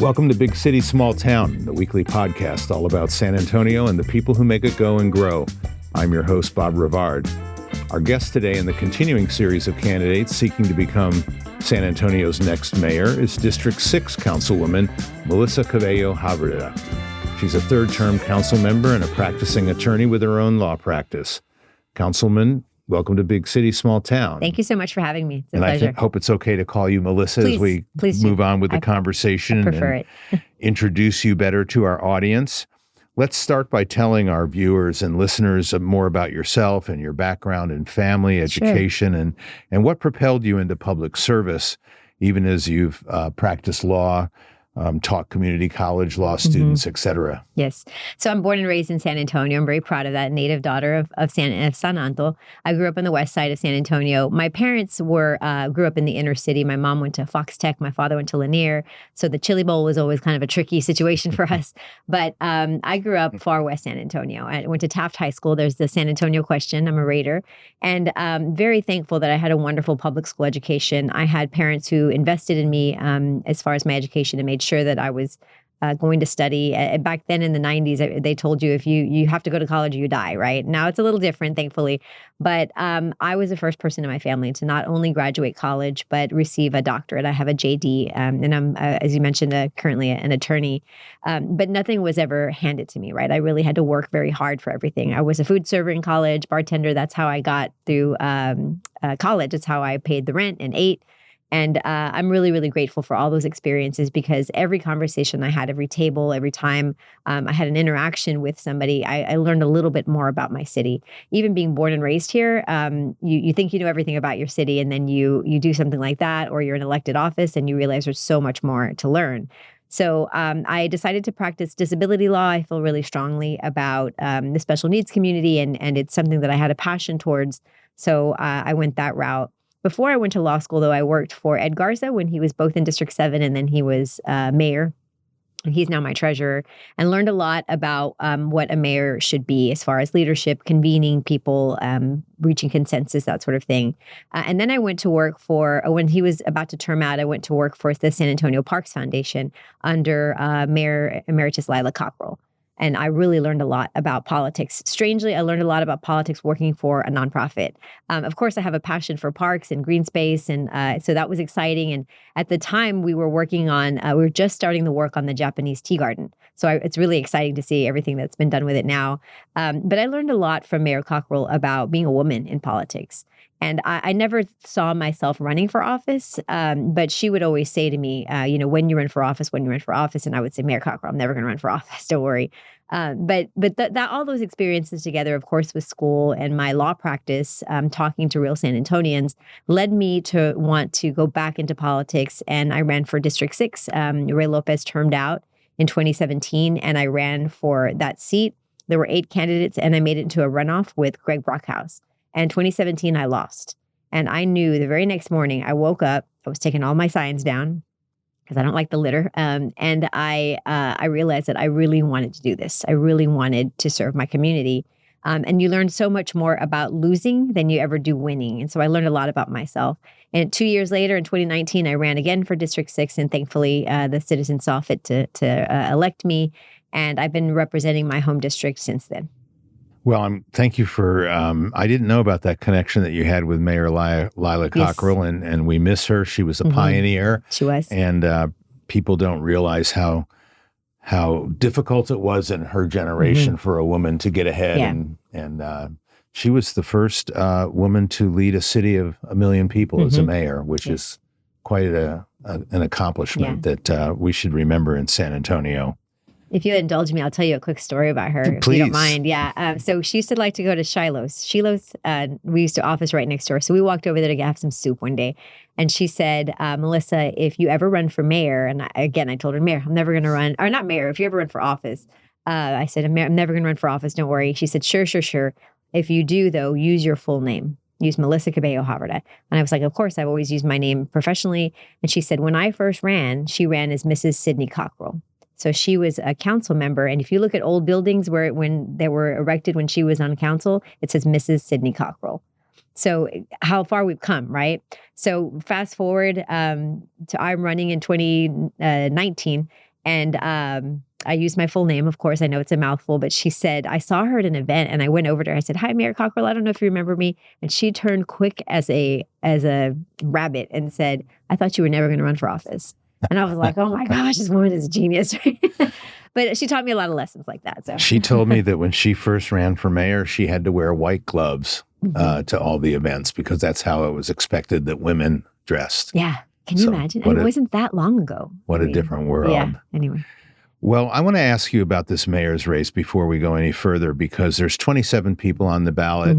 Welcome to Big City, Small Town, the weekly podcast all about San Antonio and the people who make it go and grow. I'm your host, Bob Rivard. Our guest today in the continuing series of candidates seeking to become San Antonio's next mayor is District 6 Councilwoman Melissa Cabello Havrda. She's a third-term council member and a practicing attorney with her own law practice. Councilwoman, welcome to Big City, Small Town. Thank you so much for having me. It's a and pleasure. I hope it's okay to call you Melissa as we move on with the conversation and introduce you better to our audience. Let's start by telling our viewers and listeners more about yourself and your background and family, education, and what propelled you into public service, even as you've practiced law, taught community college law students, et cetera. Yes. So I'm born and raised in San Antonio. I'm very proud of that. Native daughter of San Anto. I grew up on the west side of San Antonio. My parents grew up in the inner city. My mom went to Fox Tech. My father went to Lanier. So the Chili Bowl was always kind of a tricky situation for us. But I grew up far west San Antonio. I went to Taft High School. There's the San Antonio question. I'm a Raider. And very thankful that I had a wonderful public school education. I had parents who invested in me as far as my education and made sure that I was going to study. Back then in the 90s, they told you if you have to go to college or you die, right? Now it's a little different, thankfully. But I was the first person in my family to not only graduate college, but receive a doctorate. I have a JD, and I'm, as you mentioned, currently an attorney. But nothing was ever handed to me, right? I really had to work very hard for everything. I was a food server in college, bartender. That's how I got through college. It's how I paid the rent and ate. And I'm really, really grateful for all those experiences because every conversation I had, every table, every time I had an interaction with somebody, I learned a little bit more about my city. Even being born and raised here, you think you know everything about your city, and then you do something like that, or you're in elected office and you realize there's so much more to learn. So I decided to practice disability law. I feel really strongly about the special needs community, and it's something that I had a passion towards. So I went that route. Before I went to law school, though, I worked for Ed Garza when he was both in District 7 and then he was mayor. He's now my treasurer, and learned a lot about what a mayor should be as far as leadership, convening people, reaching consensus, that sort of thing. And then I went to work for, when he was about to term out, I went to work for the San Antonio Parks Foundation under Mayor Emeritus Lila Cockrell. And I really learned a lot about politics. Strangely, I learned a lot about politics working for a nonprofit. Of course, I have a passion for parks and green space. And so that was exciting. And at the time we were working on, we were just starting the work on the Japanese tea garden. So it's really exciting to see everything that's been done with it now. But I learned a lot from Mayor Cockrell about being a woman in politics. And I never saw myself running for office, but she would always say to me, when you run for office, and I would say, Mayor Cockrell, I'm never going to run for office, don't worry. But all those experiences together, of course, with school and my law practice, talking to real San Antonians, led me to want to go back into politics. And I ran for District 6. Ray Lopez termed out in 2017, and I ran for that seat. There were 8 candidates, and I made it into a runoff with Greg Brockhouse. And 2017, I lost. And I knew the very next morning, I woke up, I was taking all my signs down because I don't like the litter. And I realized that I really wanted to do this. I really wanted to serve my community. And you learn so much more about losing than you ever do winning. And so I learned a lot about myself. And 2 years later, in 2019, I ran again for District 6. And thankfully, the citizens saw fit to elect me. And I've been representing my home district since then. Well, thank you for, I didn't know about that connection that you had with Mayor Lila Cockrell, yes. and we miss her. She was a pioneer. She was. And people don't realize how difficult it was in her generation for a woman to get ahead. Yeah. And she was the first woman to lead a city of 1 million people as a mayor, which is quite an accomplishment that we should remember in San Antonio. If you indulge me, I'll tell you a quick story about her, Please. if you don't mind. Yeah. So she used to like to go to Shiloh's. We used to office right next door. So we walked over there to have some soup one day. And she said, Melissa, if you ever run for mayor, and I told her, Mayor, I'm never going to run, or not mayor, if you ever run for office. I said, I'm never going to run for office. Don't worry. She said, sure. If you do, though, use your full name. Use Melissa Cabello Havrda. And I was like, of course, I've always used my name professionally. And she said, when I first ran, she ran as Mrs. Sidney Cockrell. So she was a council member. And if you look at old buildings when they were erected when she was on council, it says Mrs. Sidney Cockrell. So how far we've come, right? So fast forward to I'm running in 2019. And I used my full name, of course. I know it's a mouthful, but she said, I saw her at an event and I went over to her. I said, "Hi, Mayor Cockrell. I don't know if you remember me." And she turned quick as a rabbit and said, "I thought you were never going to run for office." And I was like, oh my gosh, this woman is a genius. But she taught me a lot of lessons like that. So she told me that when she first ran for mayor, she had to wear white gloves to all the events because that's how it was expected that women dressed. Yeah. Can you imagine? And it wasn't that long ago. What a different world. Yeah. Anyway. Well, I want to ask you about this mayor's race before we go any further, because there's 27 people on the ballot,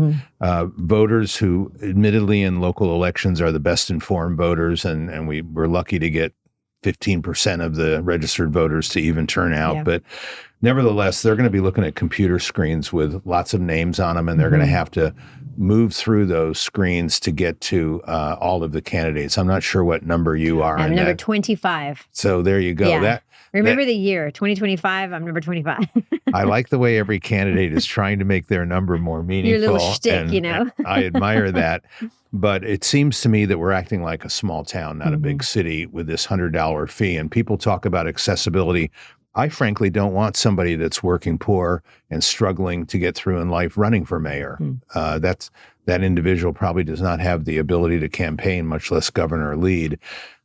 voters who admittedly in local elections are the best informed voters. And we're lucky to get 15% of the registered voters to even turn out. Yeah. But nevertheless, they're going to be looking at computer screens with lots of names on them, and they're going to have to move through those screens to get to all of the candidates. I'm not sure what number you are. I'm number 25. So there you go. Yeah. Remember the year, 2025, I'm number 25. I like the way every candidate is trying to make their number more meaningful. Your little shtick, you know. I admire that. But it seems to me that we're acting like a small town, not a big city, with this $100 fee. And people talk about accessibility. I frankly don't want somebody that's working poor and struggling to get through in life running for mayor. That individual probably does not have the ability to campaign, much less govern or lead.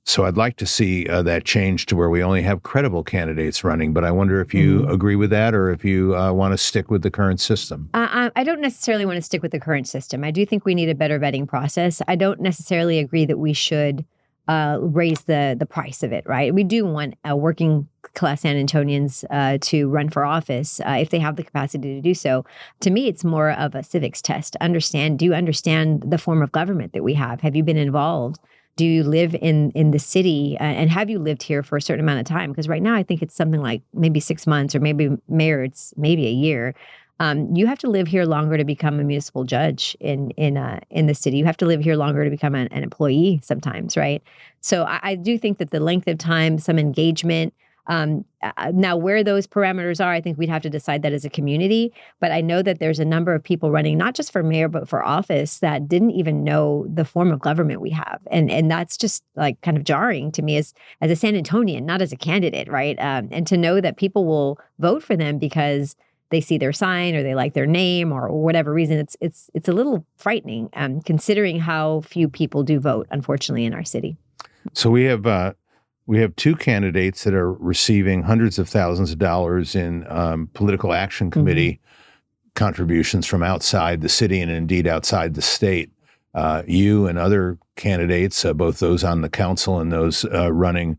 So I'd like to see that change to where we only have credible candidates running. But I wonder if you agree with that, or if you want to stick with the current system. I don't necessarily want to stick with the current system. I do think we need a better vetting process. I don't necessarily agree that we should raise the price of it, right? We do want working class San Antonians to run for office if they have the capacity to do so. To me, it's more of a civics test. Do you understand the form of government that we have? Have you been involved? Do you live in the city, and have you lived here for a certain amount of time? Because right now, I think it's something like maybe 6 months, or maybe mayor, it's maybe a year. You have to live here longer to become a municipal judge in the city. You have to live here longer to become an employee sometimes, right? So I do think that the length of time, some engagement. Now, where those parameters are, I think we'd have to decide that as a community. But I know that there's a number of people running, not just for mayor, but for office, that didn't even know the form of government we have. And that's just like kind of jarring to me as a San Antonian, not as a candidate, right? And to know that people will vote for them because they see their sign or they like their name or whatever reason, it's a little frightening, considering how few people do vote, unfortunately, in our city. So we have two candidates that are receiving hundreds of thousands of dollars in political action committee contributions from outside the city and indeed outside the state. You and other candidates, both those on the council and those running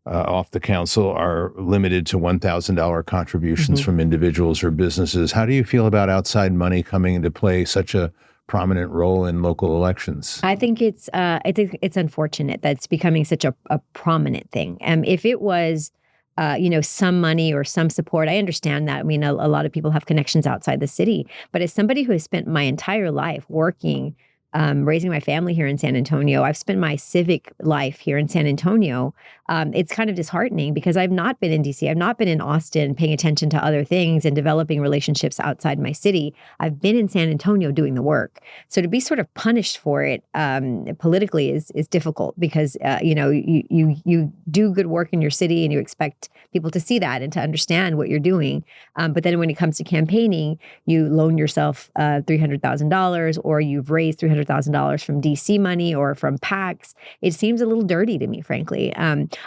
off the council, are limited to $1,000 contributions from individuals or businesses. How do you feel about outside money coming into play such a prominent role in local elections? I think it's unfortunate that it's becoming such a prominent thing. If it was, some money or some support, I understand that. I mean, a lot of people have connections outside the city. But as somebody who has spent my entire life working, raising my family here in San Antonio, I've spent my civic life here in San Antonio. It's kind of disheartening because I've not been in DC. I've not been in Austin paying attention to other things and developing relationships outside my city. I've been in San Antonio doing the work. So to be sort of punished for it politically is difficult because, you do good work in your city and you expect people to see that and to understand what you're doing. But then when it comes to campaigning, you loan yourself $300,000 or you've raised $300,000 from DC money or from PACs. It seems a little dirty to me, frankly.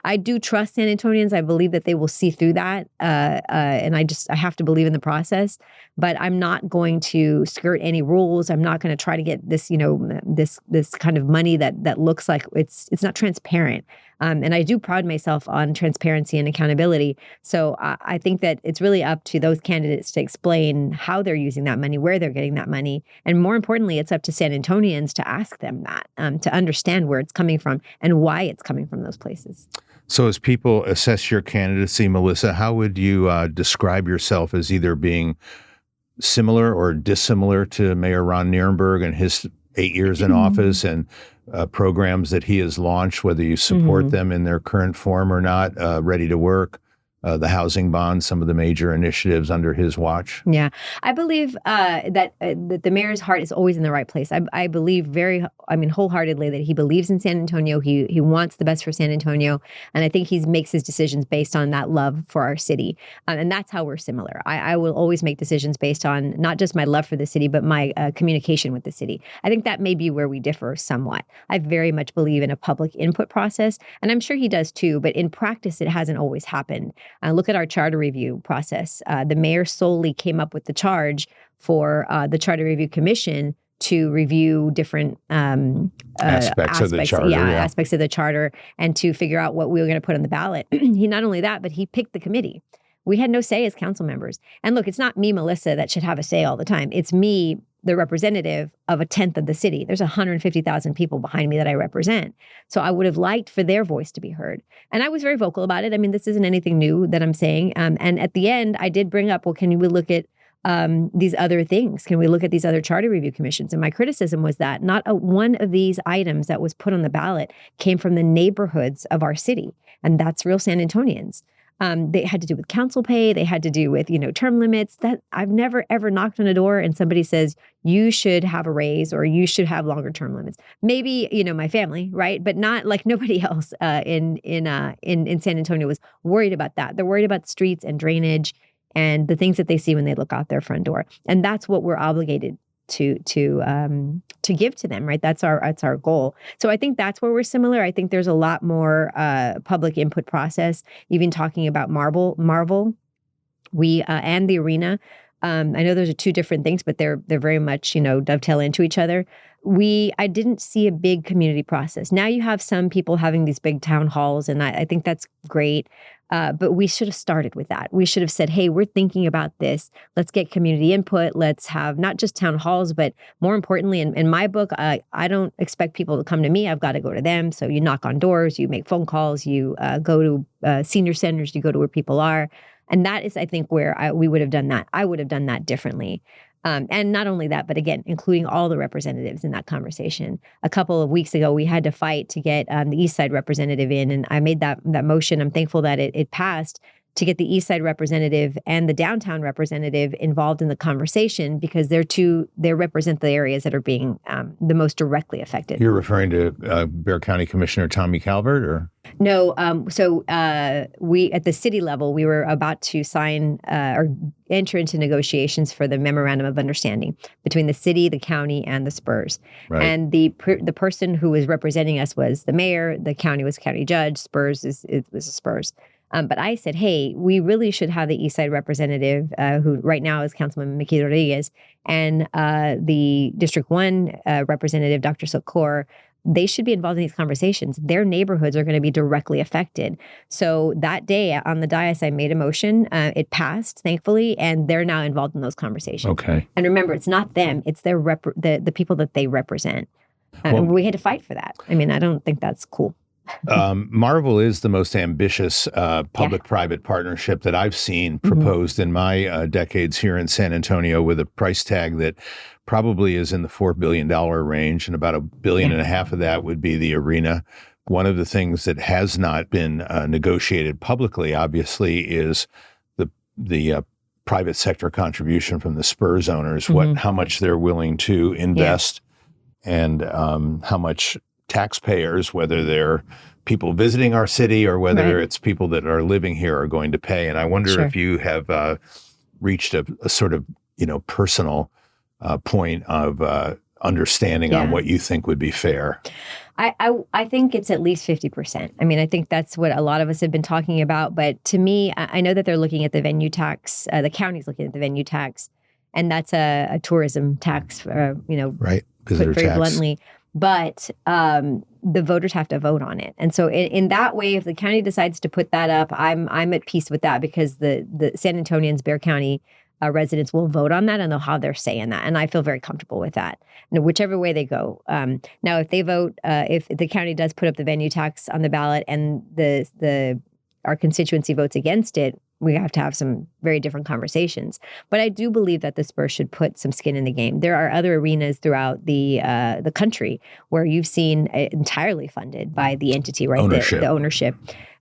I do trust San Antonians. I believe that they will see through that. And I have to believe in the process, but I'm not going to skirt any rules. I'm not going to try to get this, this kind of money that looks like it's not transparent. And I do pride myself on transparency and accountability. So I think that it's really up to those candidates to explain how they're using that money, where they're getting that money. And more importantly, it's up to San Antonians to ask them that, to understand where it's coming from and why it's coming from those places. So as people assess your candidacy, Melissa, how would you describe yourself as either being similar or dissimilar to Mayor Ron Nirenberg and his 8 years in office and programs that he has launched, whether you support them in their current form or not, Ready to Work, the housing bond, some of the major initiatives under his watch? Yeah, I believe that the mayor's heart is always in the right place. I believe wholeheartedly that he believes in San Antonio. He wants the best for San Antonio. And I think he makes his decisions based on that love for our city. And that's how we're similar. I will always make decisions based on not just my love for the city, but my communication with the city. I think that may be where we differ somewhat. I very much believe in a public input process, and I'm sure he does too, but in practice, it hasn't always happened. Look at our charter review process. The mayor solely came up with the charge for the Charter Review Commission to review different aspects of the charter. Aspects of the charter, and to figure out what we were going to put on the ballot. He not only that, but he picked the committee. We had no say as council members. And look, it's not me, Melissa, that should have a say all the time. It's me, the representative of a tenth of the city. There's 150,000 people behind me that I represent. So I would have liked for their voice to be heard. And I was very vocal about it. I mean, this isn't anything new that I'm saying. And at the end, I did bring up, well, can we look at these other things? Can we look at these other charter review commissions? And my criticism was that not one of these items that was put on the ballot came from the neighborhoods of our city. And that's real San Antonians. They had to do with council pay. They had to do with, term limits. That I've never, ever knocked on a door and somebody says, you should have a raise or you should have longer term limits. Maybe, my family, right? But not like nobody else in San Antonio was worried about that. They're worried about streets and drainage and the things that they see when they look out their front door. And that's what we're obligated to give to them, right? That's our goal. So I think that's where we're similar. I think there's a lot more public input process, even talking about Marvel, and the arena. I know those are two different things, but they're very much, dovetail into each other. I didn't see a big community process. Now you have some people having these big town halls, and I think that's great. But we should have started with that. We should have said, hey, we're thinking about this. Let's get community input. Let's have not just town halls, but more importantly, in my book, I don't expect people to come to me. I've got to go to them. So you knock on doors, you make phone calls, you go to senior centers, you go to where people are. And that is, I think, where we would have done that. I would have done that differently. And not only that, but again, including all the representatives in that conversation. A couple of weeks ago, we had to fight to get the East Side representative in, and I made that motion. I'm thankful that it passed, to get the East Side representative and the downtown representative involved in the conversation, because they represent the areas that are being the most directly affected. You're referring to Bexar County Commissioner Tommy Calvert, or? No. So we, at the city level, we were about to sign or enter into negotiations for the memorandum of understanding between the city, the county, and the Spurs. Right. And the person who was representing us was the mayor. The county was county judge. Spurs was the Spurs. But I said, hey, we really should have the East Side representative, who right now is Councilwoman Mickey Rodriguez, and the District 1 representative, Dr. Sokor. They should be involved in these conversations. Their neighborhoods are going to be directly affected. So that day on the dais, I made a motion. It passed, thankfully, and they're now involved in those conversations. Okay. And remember, it's not them; it's their the people that they represent. And we had to fight for that. I mean, I don't think that's cool. Marvel is the most ambitious public-private partnership that I've seen proposed in my decades here in San Antonio, with a price tag that probably is in the $4 billion range, and about $1.5 billion of that would be the arena. One of the things that has not been negotiated publicly, obviously, is the private sector contribution from the Spurs owners, how much they're willing to invest, and how much taxpayers, whether they're people visiting our city or whether it's people that are living here, are going to pay. And I wonder if you have reached a sort of, personal point of understanding on what you think would be fair. I think it's at least 50%. I mean, I think that's what a lot of us have been talking about. But to me, I know that they're looking at the venue tax. The county's looking at the venue tax, and that's a tourism tax, right, visitor very tax. Bluntly. But the voters have to vote on it. And so in that way, if the county decides to put that up, I'm at peace with that, because the San Antonians, Bexar County residents will vote on that, and they'll have their say in that. And I feel very comfortable with that, whichever way they go. Now, if they vote, if the county does put up the venue tax on the ballot and our constituency votes against it, we have to have some very different conversations. But I do believe that the Spurs should put some skin in the game. There are other arenas throughout the country where you've seen it entirely funded by the entity, right? Ownership. The ownership.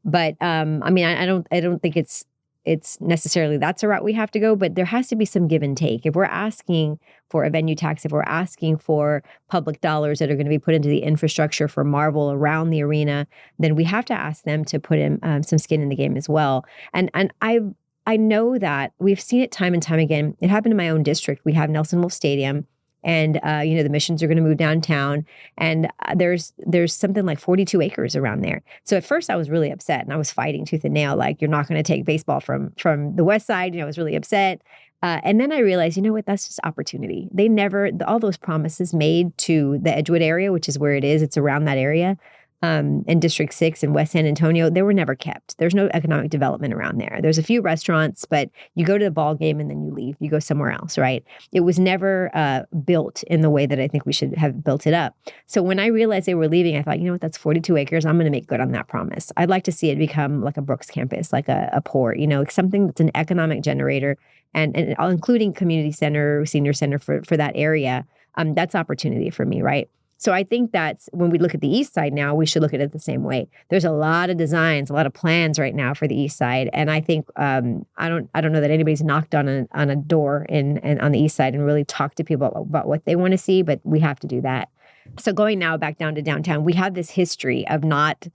But I mean, I don't think it's it's necessarily that's a route we have to go, but there has to be some give and take. If we're asking for a venue tax, if we're asking for public dollars that are going to be put into the infrastructure for Marvel around the arena, then we have to ask them to put in some skin in the game as well. And I know that we've seen it time and time again. It happened in my own district. We have Nelson Wolff Stadium. And, the Missions are going to move downtown. And there's something like 42 acres around there. So at first I was really upset and I was fighting tooth and nail, like, you're not going to take baseball from the West Side. I was really upset. And then I realized, you know what, that's just opportunity. They never, all those promises made to the Edgewood area, which is where it is, it's around that area, in District 6 in West San Antonio, they were never kept. There's no economic development around there. There's a few restaurants, but you go to the ball game and then you leave. You go somewhere else, right? It was never built in the way that I think we should have built it up. So when I realized they were leaving, I thought, you know what, that's 42 acres. I'm going to make good on that promise. I'd like to see it become like a Brooks campus, like a port, something that's an economic generator and including community center, senior center for that area. That's opportunity for me, right? So I think that's when we look at the East Side now, we should look at it the same way. There's a lot of designs, a lot of plans right now for the East Side, and I think I don't know that anybody's knocked on a door in on the East Side and really talked to people about what they want to see, but we have to do that. So going now back down to downtown, we have this history of not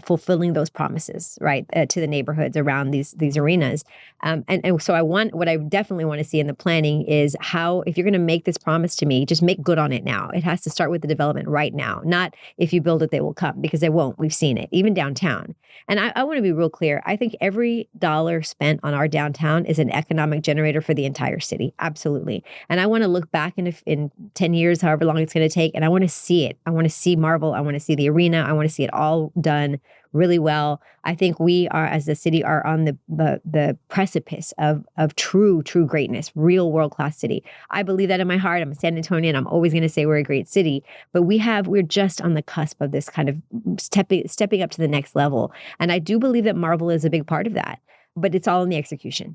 fulfilling those promises, right, to the neighborhoods around these arenas. And so what I definitely want to see in the planning is how, if you're going to make this promise to me, just make good on it now. It has to start with the development right now, not if you build it, they will come, because they won't. We've seen it, even downtown. And I want to be real clear. I think every dollar spent on our downtown is an economic generator for the entire city. Absolutely. And I want to look back in 10 years, however long it's going to take, and I want to see it. I want to see Marvel. I want to see the arena. I want to see it all done really well. I think we are, as a city, are on the precipice of true greatness, real world-class city. I believe that in my heart. I'm a San Antonian. I'm always going to say we're a great city, but we're just on the cusp of this kind of stepping up to the next level. And I do believe that Marvel is a big part of that. But it's all in the execution.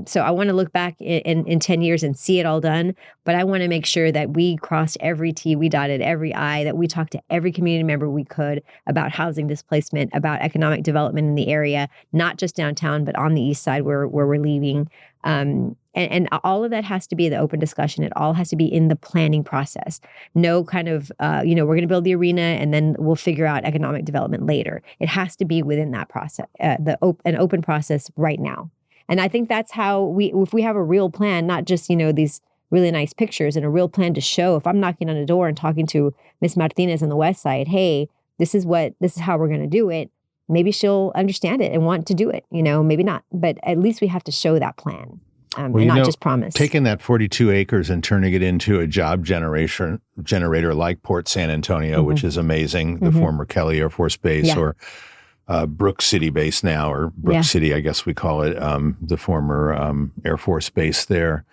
So I want to look back in 10 years and see it all done. But I want to make sure that we crossed every T, we dotted every I, that we talked to every community member we could about housing displacement, about economic development in the area, not just downtown, but on the East Side where we're leaving. And all of that has to be the open discussion. It all has to be in the planning process. No kind of, we're going to build the arena and then we'll figure out economic development later. It has to be within that process, an open process right now. And I think that's how if we have a real plan, not just, these really nice pictures, and a real plan to show, if I'm knocking on a door and talking to Miss Martinez on the West Side, hey, this is how we're going to do it. Maybe she'll understand it and want to do it, maybe not, but at least we have to show that plan. And not just promise. Taking that 42 acres and turning it into a job generator like Port San Antonio, mm-hmm. which is amazing, the mm-hmm. former Kelly Air Force Base, or Brooks City Base now, or Brooks City, I guess we call it, the former Air Force Base there.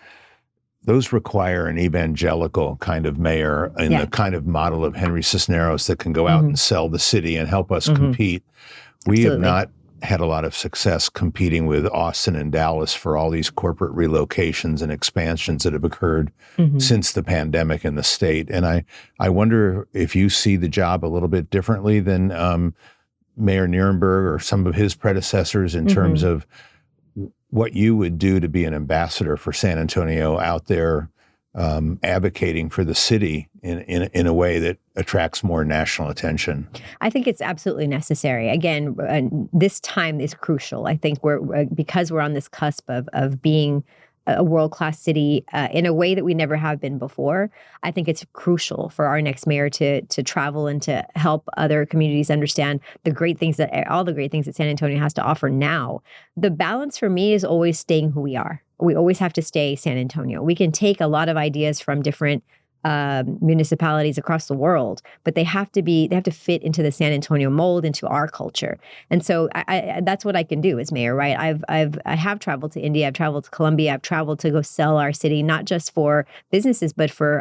Those require an evangelical kind of mayor in the kind of model of Henry Cisneros that can go out mm-hmm. and sell the city and help us mm-hmm. compete. We Absolutely. Have not had a lot of success competing with Austin and Dallas for all these corporate relocations and expansions that have occurred mm-hmm. since the pandemic in the state. And I wonder if you see the job a little bit differently than Mayor Nirenberg or some of his predecessors in mm-hmm. terms of what you would do to be an ambassador for San Antonio out there advocating for the city in a way that attracts more national attention. I think it's absolutely necessary. Again, this time is crucial. I think because we're on this cusp of being a world-class city in a way that we never have been before. I think it's crucial for our next mayor to travel and to help other communities understand all the great things that San Antonio has to offer now. The balance for me is always staying who we are. We always have to stay San Antonio. We can take a lot of ideas from different municipalities across the world, but they have to fit into the San Antonio mold, into our culture. And so that's what I can do as mayor, right? I have traveled to India, I've traveled to Colombia, I've traveled to go sell our city, not just for businesses, but for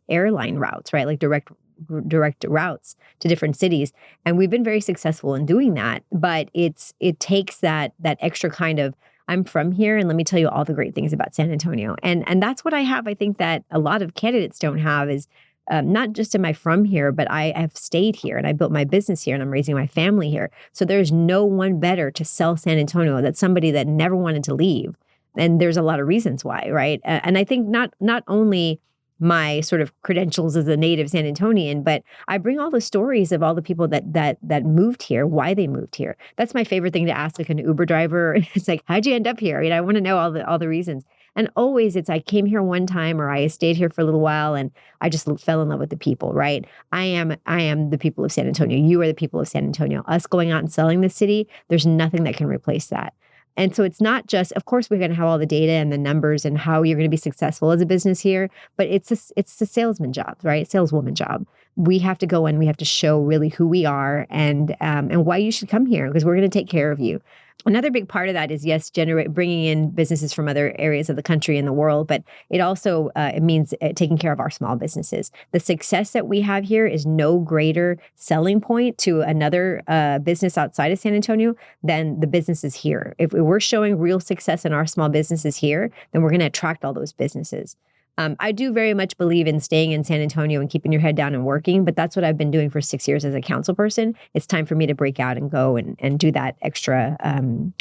airline routes, right? Like direct routes to different cities. And we've been very successful in doing that, but it takes that extra kind of, I'm from here, and let me tell you all the great things about San Antonio. And that's what I have. I think that a lot of candidates don't have is not just am I from here, but I have stayed here and I built my business here and I'm raising my family here. So there's no one better to sell San Antonio. That's somebody that never wanted to leave. And there's a lot of reasons why, right? And I think not only my sort of credentials as a native San Antonian, but I bring all the stories of all the people that moved here, why they moved here. That's my favorite thing to ask like an Uber driver. It's like, how'd you end up here? I want to know all the reasons. And always it's I came here one time or I stayed here for a little while and I just fell in love with the people, right? I am the people of San Antonio. You are the people of San Antonio. Us going out and selling the city, there's nothing that can replace that. And so it's not just, of course, we're going to have all the data and the numbers and how you're going to be successful as a business here, but it's the salesman job, right? Saleswoman job. We have to go in, we have to show really who we are and why you should come here because we're going to take care of you. Another big part of that is, yes, bringing in businesses from other areas of the country and the world, but it also it means taking care of our small businesses. The success that we have here is no greater selling point to another business outside of San Antonio than the businesses here. If we're showing real success in our small businesses here, then we're going to attract all those businesses. I do very much believe in staying in San Antonio and keeping your head down and working, but that's what I've been doing for 6 years as a council person. It's time for me to break out and go and do that extra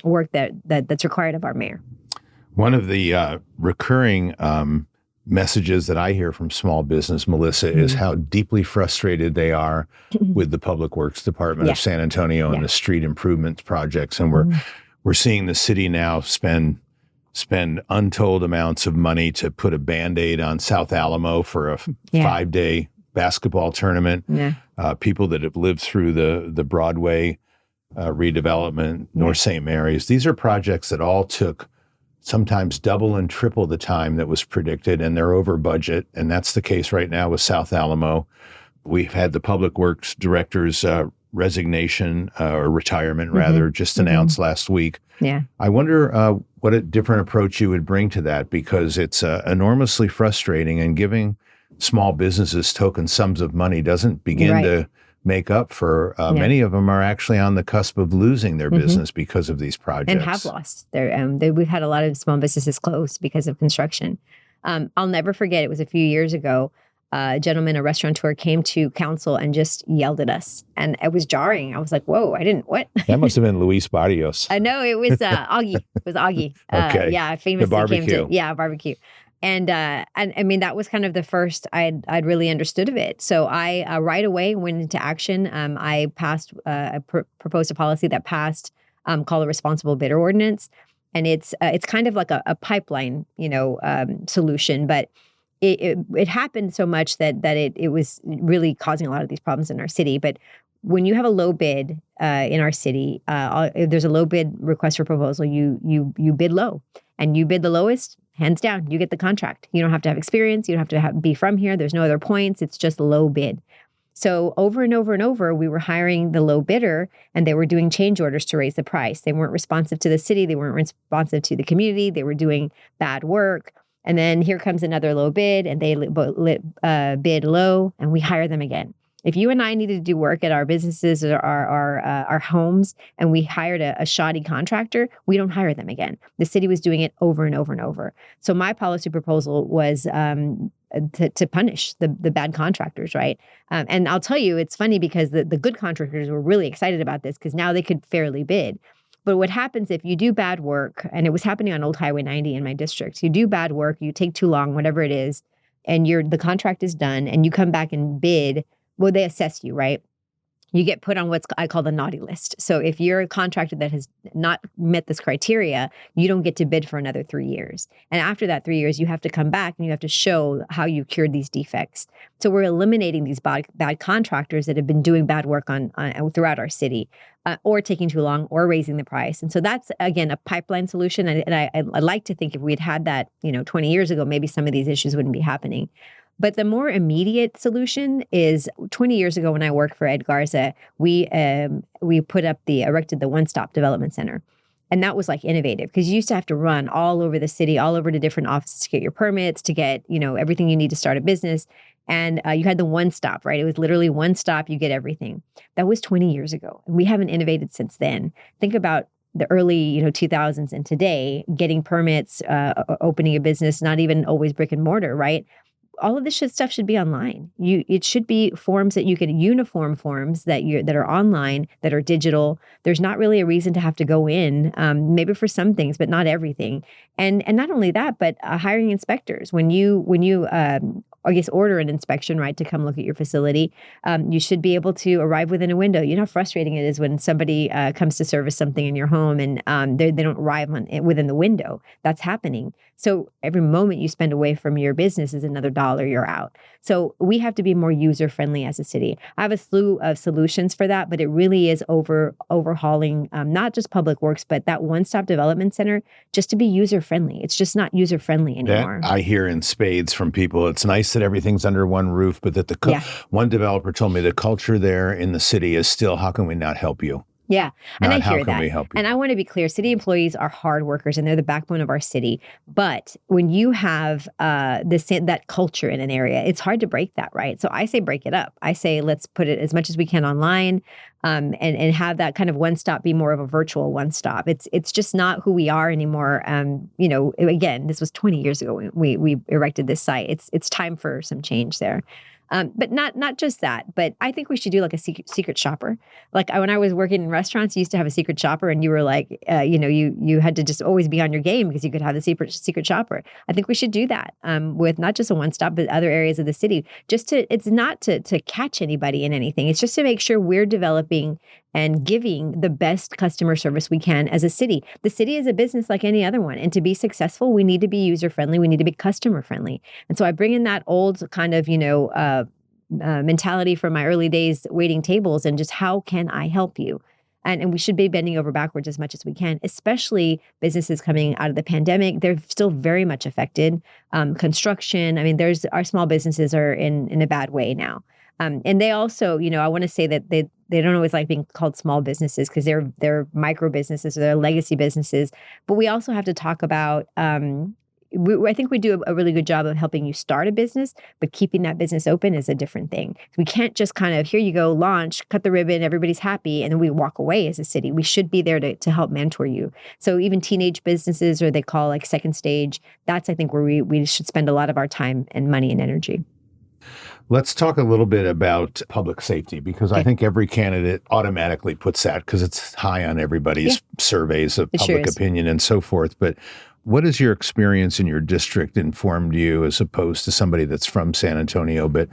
work that's required of our mayor. One of the recurring messages that I hear from small business, Melissa, is how deeply frustrated they are with the Public Works Department of San Antonio and the street improvement projects. And we're seeing the city now spend untold amounts of money to put a Band-Aid on South Alamo for a 5-day basketball tournament. People that have lived through the Broadway redevelopment, North St. Mary's. These are projects that all took sometimes double and triple the time that was predicted, and they're over budget. And that's the case right now with South Alamo. We've had the Public Works Director's resignation or retirement, rather, just announced last week. I wonder what a different approach you would bring to that, because it's enormously frustrating, and giving small businesses token sums of money doesn't begin to make up for many of them are actually on the cusp of losing their business because of these projects. And have lost. We've had a lot of small businesses close because of construction. I'll never forget, it was a few years ago, a gentleman, a restaurateur, came to council and just yelled at us. And it was jarring. I was like, whoa, what? That must have been Luis Barrios. I know, it was Augie. It was Augie. Okay. Yeah, famously the barbecue. came to, barbecue. And I mean, that was kind of the first I'd really understood of it. So I right away went into action. I passed, proposed a policy that passed called the Responsible Bidder Ordinance. And it's kind of like a pipeline, solution, but it happened so much that it was really causing a lot of these problems in our city. But when you have a low bid in our city, if there's a low bid request for proposal, you bid low, and you bid the lowest, hands down, you get the contract. You don't have to have experience. You don't have to be from here. There's no other points. It's just low bid. So over and over and over, we were hiring the low bidder, and they were doing change orders to raise the price. They weren't responsive to the city. They weren't responsive to the community. They were doing bad work. And then here comes another low bid, and they bid low, and we hire them again. If you and I needed to do work at our businesses or our homes, and we hired a shoddy contractor, we don't hire them again. The city was doing it over and over and over. So my policy proposal was to punish the bad contractors, right? And I'll tell you, it's funny because the good contractors were really excited about this because now they could fairly bid. But what happens if you do bad work, and it was happening on Old Highway 90 in my district, you do bad work, you take too long, whatever it is, and the contract is done, and you come back and bid, well, they assess you, right? You get put on what I call the naughty list. So if you're a contractor that has not met this criteria, you don't get to bid for another 3 years. And after that 3 years, you have to come back and you have to show how you cured these defects. So we're eliminating these bad contractors that have been doing bad work on throughout our city, or taking too long, or raising the price. And so that's, again, a pipeline solution. And I like to think if we'd had that 20 years ago, maybe some of these issues wouldn't be happening. But the more immediate solution is 20 years ago when I worked for Ed Garza, we erected the One Stop Development Center. And that was like innovative because you used to have to run all over the city, all over to different offices to get your permits, to get, everything you need to start a business. And you had the one stop, right? It was literally one stop, you get everything. That was 20 years ago. And we haven't innovated since then. Think about the early 2000s and today, getting permits, opening a business, not even always brick and mortar, right? all of this stuff should be online. It should be forms that you can, uniform forms that are online, that are digital. There's not really a reason to have to go in, maybe for some things, but not everything. And not only that, but hiring inspectors. When you I guess order an inspection, right, to come look at your facility, you should be able to arrive within a window. You know how frustrating it is when somebody comes to service something in your home and they don't arrive within the window. That's happening. So every moment you spend away from your business is another dollar you're out. So we have to be more user-friendly as a city. I have a slew of solutions for that, but it really is overhauling not just public works, but that one-stop development center just to be user-friendly. It's just not user-friendly anymore. That I hear in spades from people. It's nice that everything's under one roof, but that one developer told me the culture there in the city is still, how can we not help you? Yeah. And I hear that. How can we help you? And I want to be clear, city employees are hard workers and they're the backbone of our city. But when you have that culture in an area, it's hard to break that, right? So I say break it up. I say let's put it as much as we can online and have that kind of one-stop be more of a virtual one-stop. It's just not who we are anymore. Again, this was 20 years ago when we erected this site. It's time for some change there. But not just that, but I think we should do like a secret shopper. Like when I was working in restaurants, you used to have a secret shopper and you were like, you had to just always be on your game because you could have the secret shopper. I think we should do that with not just a one-stop, but other areas of the city. It's not to catch anybody in anything. It's just to make sure we're developing and giving the best customer service we can as a city. The city is a business like any other one. And to be successful, we need to be user-friendly. We need to be customer-friendly. And so I bring in that old kind of, mentality from my early days waiting tables and just how can I help you? And we should be bending over backwards as much as we can, especially businesses coming out of the pandemic. They're still very much affected. Construction, our small businesses are in a bad way now. And they also, I want to say that they don't always like being called small businesses because they're micro businesses or they're legacy businesses. But we also have to talk about, I think we do a really good job of helping you start a business, but keeping that business open is a different thing. We can't just kind of, here you go, launch, cut the ribbon, everybody's happy, and then we walk away as a city. We should be there to help mentor you. So even teenage businesses, or they call like second stage, that's, I think, where we should spend a lot of our time and money and energy. Let's talk a little bit about public safety, because I think every candidate automatically puts that because it's high on everybody's surveys of public opinion and so forth. But what has your experience in your district informed you as opposed to somebody that's from San Antonio, but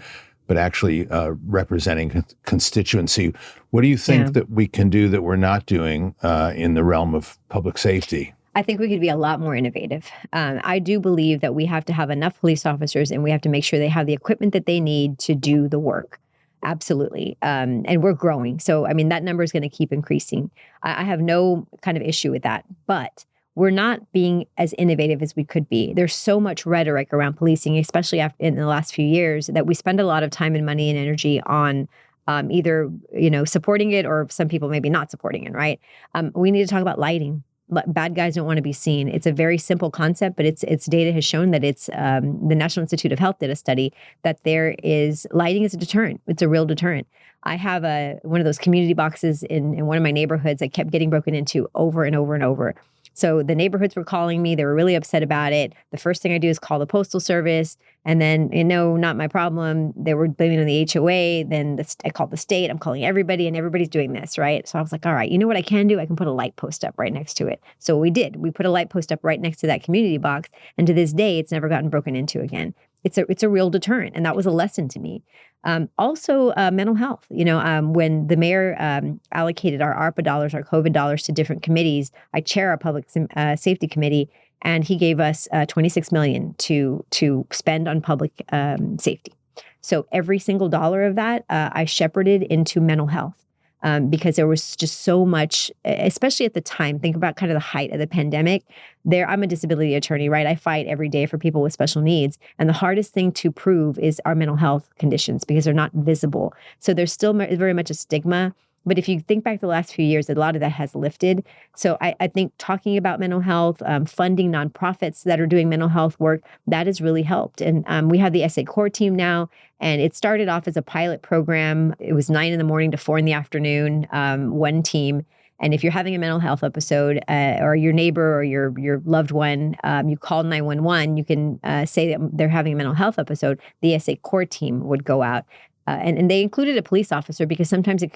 actually representing constituency? What do you think that we can do that we're not doing in the realm of public safety? I think we could be a lot more innovative. I do believe that we have to have enough police officers and we have to make sure they have the equipment that they need to do the work. Absolutely. And we're growing. So, that number is going to keep increasing. I have no kind of issue with that. But we're not being as innovative as we could be. There's so much rhetoric around policing, especially in the last few years, that we spend a lot of time and money and energy on either, supporting it or some people maybe not supporting it, right? We need to talk about lighting. Bad guys don't want to be seen. It's a very simple concept, but its data has shown that it's the National Institute of Health did a study that lighting is a deterrent. It's a real deterrent. I have one of those community boxes in one of my neighborhoods that kept getting broken into over and over and over. So the neighborhoods were calling me. They were really upset about it. The first thing I do is call the Postal Service. And then, not my problem. They were blaming on the HOA. Then I called the state. I'm calling everybody, and everybody's doing this, right? So I was like, all right, you know what I can do? I can put a light post up right next to it. So we did. We put a light post up right next to that community box. And to this day, it's never gotten broken into again. It's a real deterrent. And that was a lesson to me. Also, mental health. When the mayor allocated our ARPA dollars, our COVID dollars to different committees, I chair our public safety committee, and he gave us $26 million to spend on public safety. So every single dollar of that, I shepherded into mental health. Because there was just so much, especially at the time, think about kind of the height of the pandemic. I'm a disability attorney, right? I fight every day for people with special needs. And the hardest thing to prove is our mental health conditions because they're not visible. So there's still very much a stigma But if you think back the last few years, a lot of that has lifted. So I think talking about mental health, funding nonprofits that are doing mental health work, that has really helped. And we have the SA Core team now, and it started off as a pilot program. It was 9 a.m. to 4 p.m, one team. And if you're having a mental health episode, or your neighbor or your loved one, you call 911, you can say that they're having a mental health episode. The SA Core team would go out. And they included a police officer because sometimes it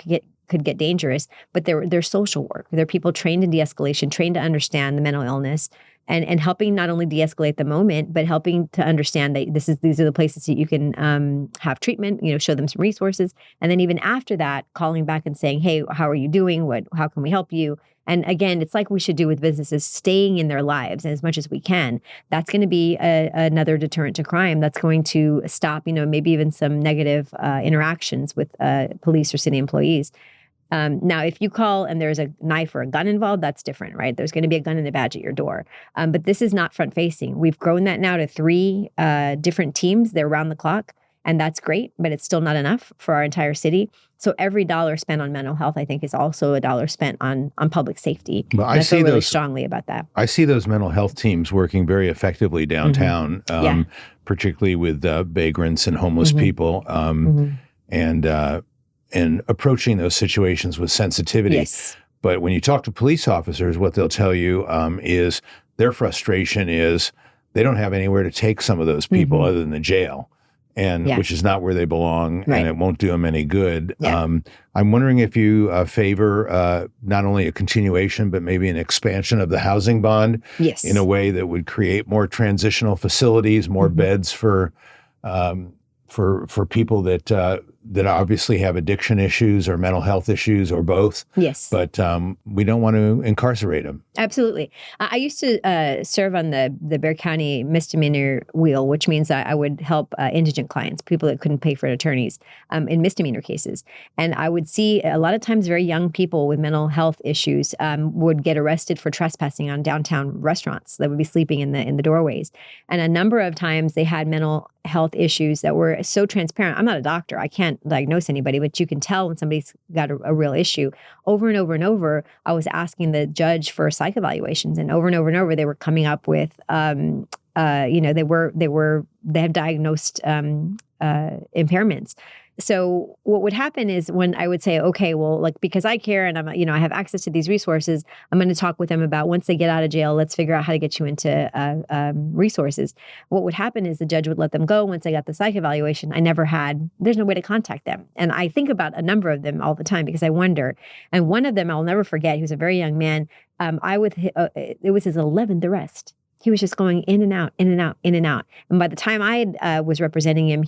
could get dangerous, but they're social work. They're people trained in de-escalation, trained to understand the mental illness and helping not only de-escalate the moment, but helping to understand that these are the places that you can have treatment, show them some resources. And then even after that, calling back and saying, hey, how are you doing? How can we help you? And again, it's like we should do with businesses, staying in their lives as much as we can. That's going to be another deterrent to crime. That's going to stop, maybe even some negative interactions with police or city employees. Now, if you call and there's a knife or a gun involved, that's different, right? There's going to be a gun and a badge at your door. But this is not front facing. We've grown that now to 3 different teams. They're around the clock. And that's great, but it's still not enough for our entire city. So every dollar spent on mental health, I think, is also a dollar spent on public safety. Well, I feel really strongly about that. I see those mental health teams working very effectively downtown, particularly with vagrants and homeless people, and approaching those situations with sensitivity. Yes. But when you talk to police officers, what they'll tell you is their frustration is they don't have anywhere to take some of those people other than the jail. And which is not where they belong, and it won't do them any good. Yeah. I'm wondering if you favor not only a continuation, but maybe an expansion of the housing bond in a way that would create more transitional facilities, more beds for people that obviously have addiction issues or mental health issues or both. Yes. But we don't want to incarcerate them. Absolutely. I used to serve on the Bexar County misdemeanor wheel, which means I would help indigent clients, people that couldn't pay for attorneys, in misdemeanor cases. And I would see a lot of times very young people with mental health issues would get arrested for trespassing on downtown restaurants that would be sleeping in the doorways. And a number of times they had mental health issues that were so transparent. I'm not a doctor. I can't diagnose anybody, but you can tell when somebody's got a real issue. Over and over and over, I was asking the judge for psych evaluations, and over, they were coming up with, they have diagnosed impairments. So what would happen is when I would say, okay, well, because I care and I have access to these resources, I'm going to talk with them about once they get out of jail, let's figure out how to get you into resources. What would happen is the judge would let them go once they got the psych evaluation. There's no way to contact them. And I think about a number of them all the time because I wonder. And one of them I'll never forget, he was a very young man. It was his 11th arrest. He was just going in and out, in and out, in and out. And by the time I was representing him,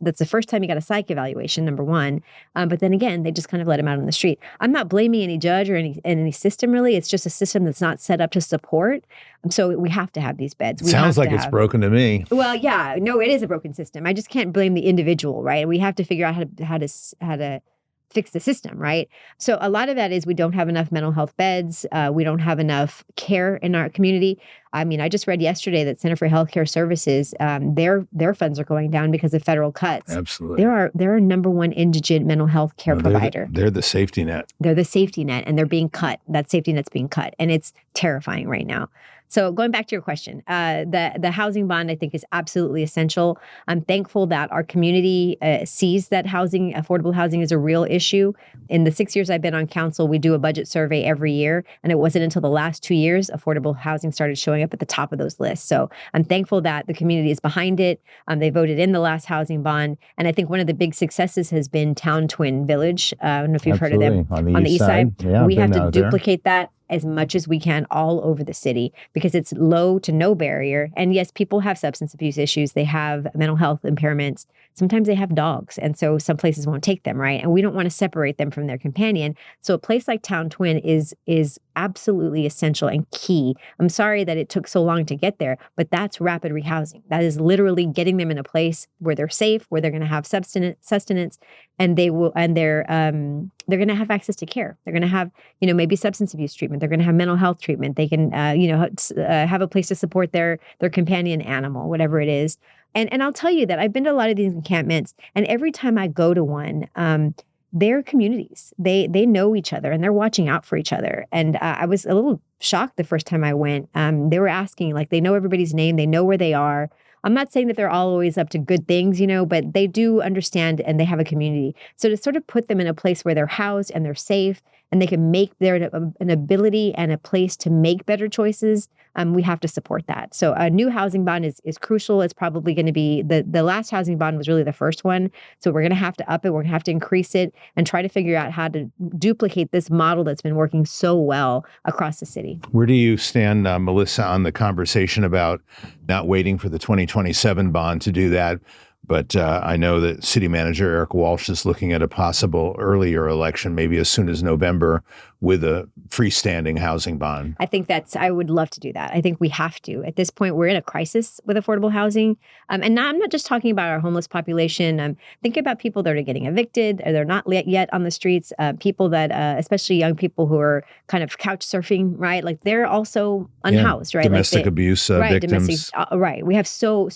that's the first time he got a psych evaluation, number one. But then again, they just kind of let him out on the street. I'm not blaming any judge or any system, really. It's just a system that's not set up to support. So we have to have these beds. Sounds like it's broken to me. Well, yeah, no, it is a broken system. I just can't blame the individual, right? We have to figure out how to fix the system, right? So a lot of that is we don't have enough mental health beds. We don't have enough care in our community. I mean, I just read yesterday that Center for Healthcare Services, their funds are going down because of federal cuts. Absolutely. They're a number one indigent mental health care provider. They're the safety net. They're the safety net, and they're being cut. That safety net's being cut, and it's terrifying right now. So going back to your question, the housing bond, I think, is absolutely essential. I'm thankful that our community sees that affordable housing is a real issue. In the 6 years I've been on council, we do a budget survey every year. And it wasn't until the last 2 years affordable housing started showing up at the top of those lists. So I'm thankful that the community is behind it. They voted in the last housing bond. And I think one of the big successes has been Town Twin Village. I don't know if you've heard of them. On the east side. Yeah, we have to duplicate that as much as we can all over the city because it's low to no barrier. And yes, people have substance abuse issues. They have mental health impairments. Sometimes they have dogs. And so some places won't take them, right? And we don't want to separate them from their companion. So a place like Town Twin is absolutely essential and key. I'm sorry that it took so long to get there, but that's rapid rehousing. That is literally getting them in a place where they're safe, where they're going to have sustenance, and they're going to have access to care. They're going to have, maybe substance abuse treatment. They're going to have mental health treatment. They can, have a place to support their companion animal, whatever it is. And I'll tell you that I've been to a lot of these encampments, and every time I go to one, they're communities. They know each other and they're watching out for each other. And I was a little shocked the first time I went. They were asking, like, they know everybody's name. They know where they are. I'm not saying that they're all always up to good things, but they do understand and they have a community. So to sort of put them in a place where they're housed and they're safe and they can make their an ability and a place to make better choices, we have to support that. So a new housing bond is crucial. It's probably going to be, the last housing bond was really the first one. So we're going to have to up it. We're going to have to increase it and try to figure out how to duplicate this model that's been working so well across the city. Where do you stand, Melissa, on the conversation about not waiting for the 2027 bond to do that? But I know that City Manager Eric Walsh is looking at a possible earlier election, maybe as soon as November, with a freestanding housing bond. I would love to do that. I think we have to. At this point, we're in a crisis with affordable housing. And now I'm not just talking about our homeless population. Think about people that are getting evicted, or they're not yet on the streets, people that, especially young people who are kind of couch surfing, right? Like they're also unhoused, right? Domestic abuse victims. Right. We have so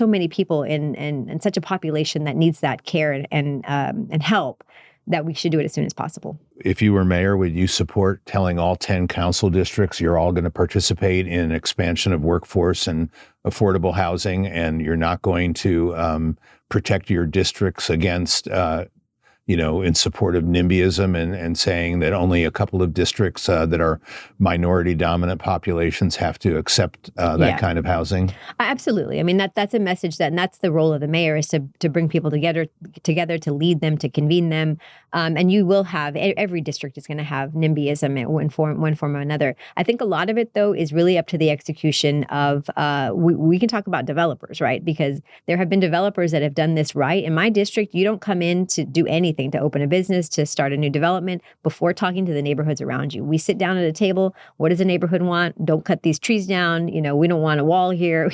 many people in such a population that needs that care and help, that we should do it as soon as possible. If you were mayor, would you support telling all 10 council districts you're all going to participate in expansion of workforce and affordable housing, and you're not going to protect your districts against in support of NIMBYism and saying that only a couple of districts that are minority dominant populations have to accept that kind of housing? Absolutely. I mean, that's a message and that's the role of the mayor, is to bring people together, to lead them, to convene them. And you will have, every district is going to have NIMBYism in one form or another. I think a lot of it, though, is really up to the execution of, we can talk about developers, right? Because there have been developers that have done this right. In my district, you don't come in to do anything, to open a business, to start a new development before talking to the neighborhoods around you. We sit down at a table. What does the neighborhood want? Don't cut these trees down. We don't want a wall here.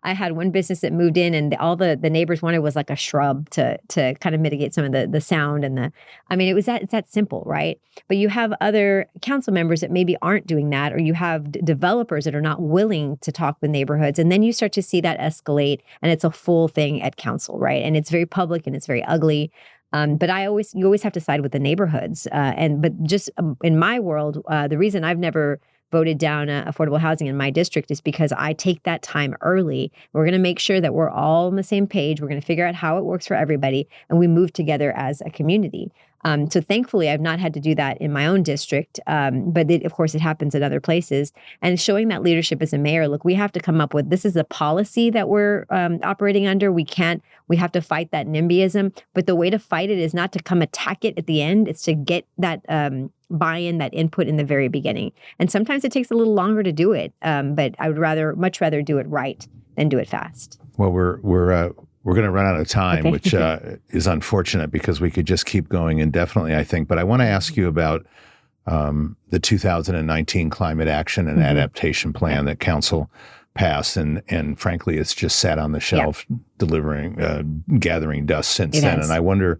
I had one business that moved in and all the neighbors wanted was like a shrub to kind of mitigate some of the sound it's that simple, right? But you have other council members that maybe aren't doing that, or you have developers that are not willing to talk with neighborhoods. And then you start to see that escalate, and it's a full thing at council, right? And it's very public and it's very ugly. But you always have to side with the neighborhoods. But just in my world, the reason I've never voted down affordable housing in my district is because I take that time early. We're going to make sure that we're all on the same page. We're going to figure out how it works for everybody, and we move together as a community. So thankfully, I've not had to do that in my own district, but of course it happens in other places. And showing that leadership as a mayor, look, we have to come up with, this is a policy that we're operating under. We have to fight that NIMBYism, but the way to fight it is not to come attack it at the end. It's to get that buy-in, that input in the very beginning. And sometimes it takes a little longer to do it, but I would much rather do it right than do it fast. Well, we're going to run out of time, okay. Which is unfortunate because we could just keep going indefinitely, I think. But I want to ask you about the 2019 Climate Action and Adaptation Plan that Council passed. And frankly, it's just sat on the shelf gathering dust since then. And I wonder,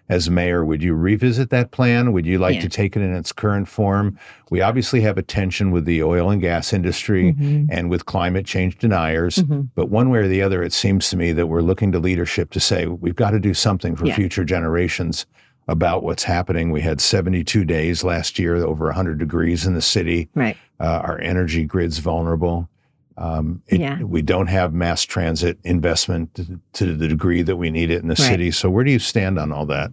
as mayor, would you revisit that plan? Would you like to take it in its current form? We obviously have a tension with the oil and gas industry and with climate change deniers. But one way or the other, it seems to me that we're looking to leadership to say, we've got to do something for future generations about what's happening. We had 72 days last year, over 100 degrees in the city. Right. Our energy grid's vulnerable. We don't have mass transit investment to the degree that we need it in the city. So where do you stand on all that?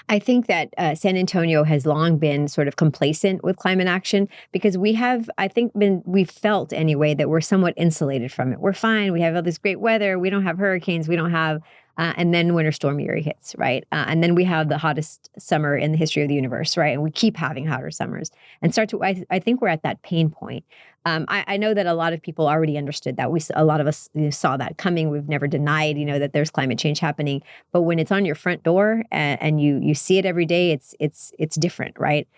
I think that San Antonio has long been sort of complacent with climate action because we've felt anyway that we're somewhat insulated from it. We're fine. We have all this great weather. We don't have hurricanes. We don't have and then Winter Storm Uri hits, right? And then we have the hottest summer in the history of the universe, right? And we keep having hotter summers. And I think we're at that pain point. I know that a lot of people already understood that. A lot of us saw that coming. We've never denied, that there's climate change happening. But when it's on your front door and you see it every day, it's different, right?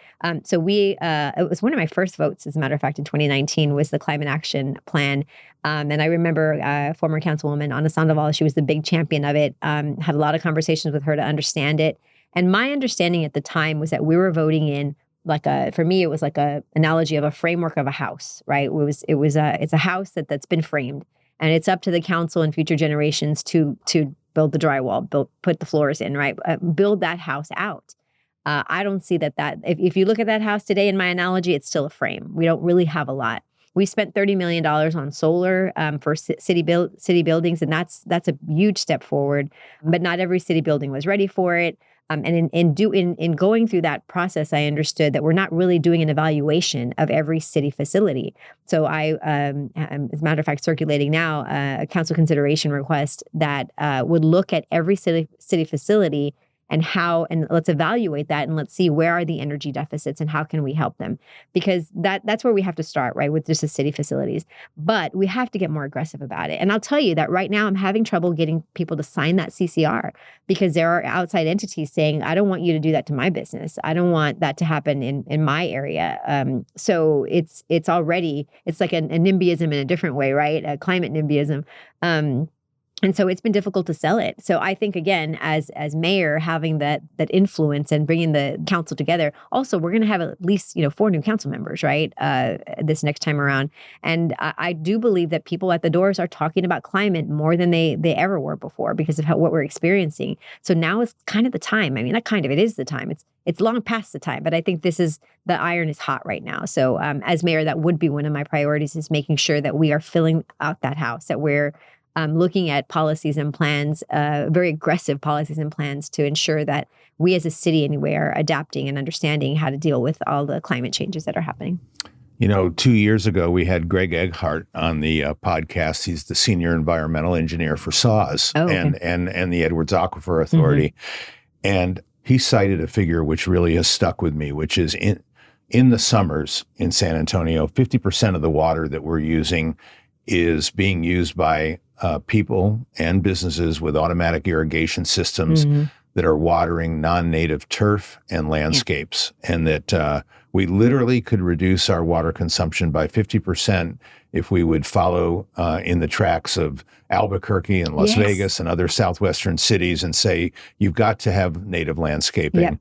So it was one of my first votes, as a matter of fact, in 2019 was the Climate Action Plan. And I remember former Councilwoman Ana Sandoval, she was the big champion of it, had a lot of conversations with her to understand it. And my understanding at the time was that we were voting in for me, it was like a analogy of a framework of a house, right? It's a house that's been framed, and it's up to the council and future generations to build the drywall, put the floors in, right? Build that house out. I don't see that if you look at that house today, in my analogy, it's still a frame. We don't really have a lot. We spent $30 million on solar for city buildings, and that's a huge step forward. But not every city building was ready for it. And in going through that process, I understood that we're not really doing an evaluation of every city facility. So I, as a matter of fact, circulating now a council consideration request that would look at every city facility and let's evaluate that, and let's see where are the energy deficits and how can we help them, because that's where we have to start, right, with just the city facilities. But we have to get more aggressive about it. And I'll tell you that right now I'm having trouble getting people to sign that CCR because there are outside entities saying, I don't want you to do that to my business. I don't want that to happen in my area. So it's like a NIMBYism in a different way, right? A climate NIMBYism. And so it's been difficult to sell it. So I think, again, as mayor, having that influence and bringing the council together. Also, we're going to have at least 4 new council members, right? This next time around. And I do believe that people at the doors are talking about climate more than they ever were before because of what we're experiencing. So now is kind of the time. I mean, not kind of, it is the time. It's long past the time, but I think the iron is hot right now. So as mayor, that would be one of my priorities, is making sure that we are filling out that house, that we're looking at policies and plans, very aggressive policies and plans to ensure that we as a city anyway are adapting and understanding how to deal with all the climate changes that are happening. 2 years ago, we had Greg Egghardt on the podcast. He's the senior environmental engineer for SAWS and the Edwards Aquifer Authority. Mm-hmm. And he cited a figure which really has stuck with me, which is in the summers in San Antonio, 50% of the water that we're using is being used by people and businesses with automatic irrigation systems that are watering non-native turf and landscapes, and that we literally could reduce our water consumption by 50% if we would follow in the tracks of Albuquerque and Las Vegas and other southwestern cities and say, you've got to have native landscaping.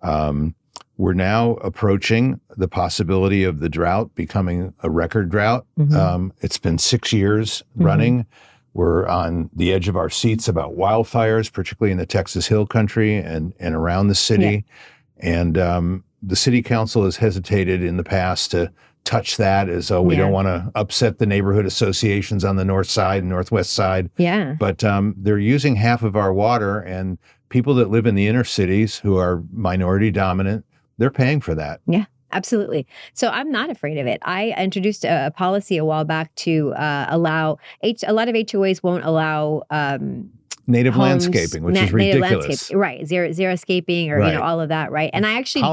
Yep. We're now approaching the possibility of the drought becoming a record drought. Mm-hmm. It's been 6 years running. We're on the edge of our seats about wildfires, particularly in the Texas Hill Country and around the city. Yeah. And the city council has hesitated in the past to touch that as we don't want to upset the neighborhood associations on the north side and northwest side. Yeah. But they're using half of our water, and people that live in the inner cities who are minority dominant, they're paying for that. Yeah. Absolutely. So I'm not afraid of it. I introduced a policy a while back to allow a lot of HOAs won't allow native landscaping, which is ridiculous. Right. Xeriscaping or all of that. Right. And I actually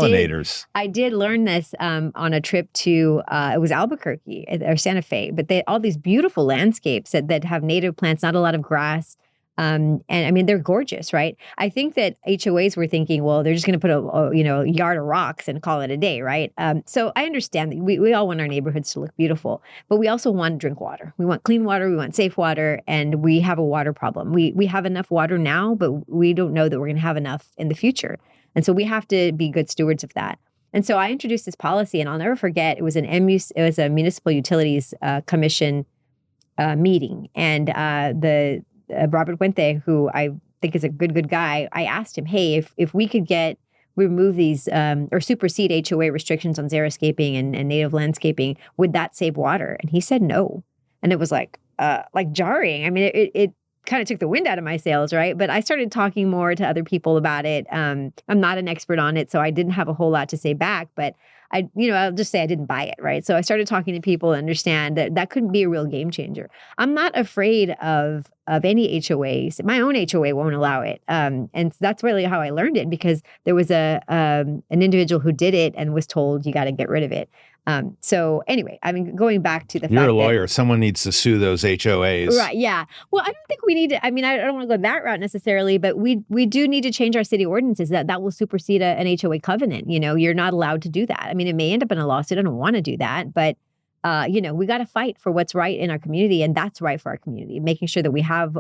did learn this on a trip to it was Albuquerque or Santa Fe, but all these beautiful landscapes that have native plants, not a lot of grass. And I mean, they're gorgeous, right? I think that HOAs were thinking, well, they're just going to put a yard of rocks and call it a day, right? So I understand that we all want our neighborhoods to look beautiful, but we also want to drink water. We want clean water. We want safe water, and we have a water problem. We have enough water now, but we don't know that we're going to have enough in the future. And so we have to be good stewards of that. And so I introduced this policy, and I'll never forget. It was a Municipal Utilities Commission meeting, and Robert Puente, who I think is a good guy, I asked him, hey, if we could remove these or supersede HOA restrictions on xeriscaping and native landscaping, would that save water? And he said no. And it was like jarring. I mean, it kind of took the wind out of my sails, right? But I started talking more to other people about it. I'm not an expert on it, so I didn't have a whole lot to say back, but I'll just say I didn't buy it, right? So I started talking to people and understand that couldn't be a real game changer. I'm not afraid of any HOAs. My own HOA won't allow it. And that's really how I learned it, because there was an individual who did it and was told, you got to get rid of it. So anyway, I mean, going back to the fact you're a lawyer, someone needs to sue those HOAs. Right. Yeah. Well, I don't think we need to, I don't want to go that route necessarily, but we do need to change our city ordinances that will supersede an HOA covenant. You're not allowed to do that. I mean, it may end up in a lawsuit. I don't want to do that, but we got to fight for what's right in our community, and that's right for our community, making sure that we have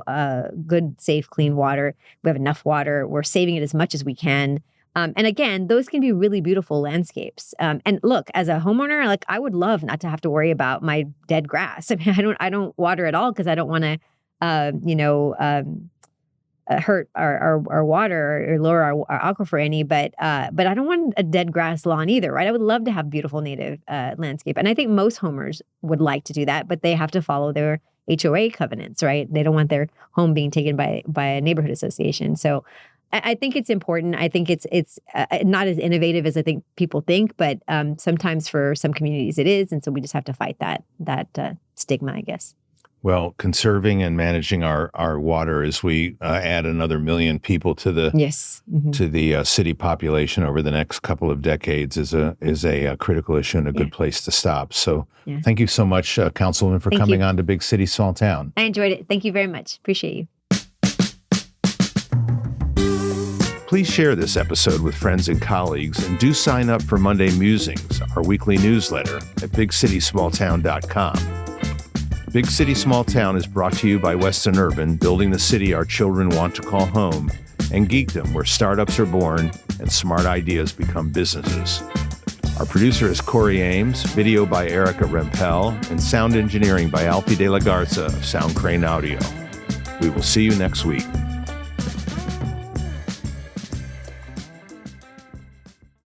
good, safe, clean water. We have enough water. We're saving it as much as we can. And again, those can be really beautiful landscapes. And look, as a homeowner, I would love not to have to worry about my dead grass. I mean, I don't water at all because I don't want to, hurt our water or lower our aquifer any, but I don't want a dead grass lawn either, right? I would love to have beautiful native landscape. And I think most homers would like to do that, but they have to follow their HOA covenants, right? They don't want their home being taken by a neighborhood association. So I think it's important. I think it's not as innovative as I think people think, but sometimes for some communities it is. And so we just have to fight that stigma, I guess. Well, conserving and managing our water as we add another 1 million people to the to the city population over the next couple of decades is a critical issue and a good place to stop. So thank you so much, Councilwoman, for coming on to Big City, Small Town. I enjoyed it. Thank you very much. Appreciate you. Please share this episode with friends and colleagues, and do sign up for Monday Musings, our weekly newsletter at bigcitysmalltown.com. Big City Small Town is brought to you by Weston Urban, building the city our children want to call home, and Geekdom, where startups are born and smart ideas become businesses. Our producer is Corey Ames, video by Erica Rempel, and sound engineering by Alfie De La Garza of Sound Crane Audio. We will see you next week.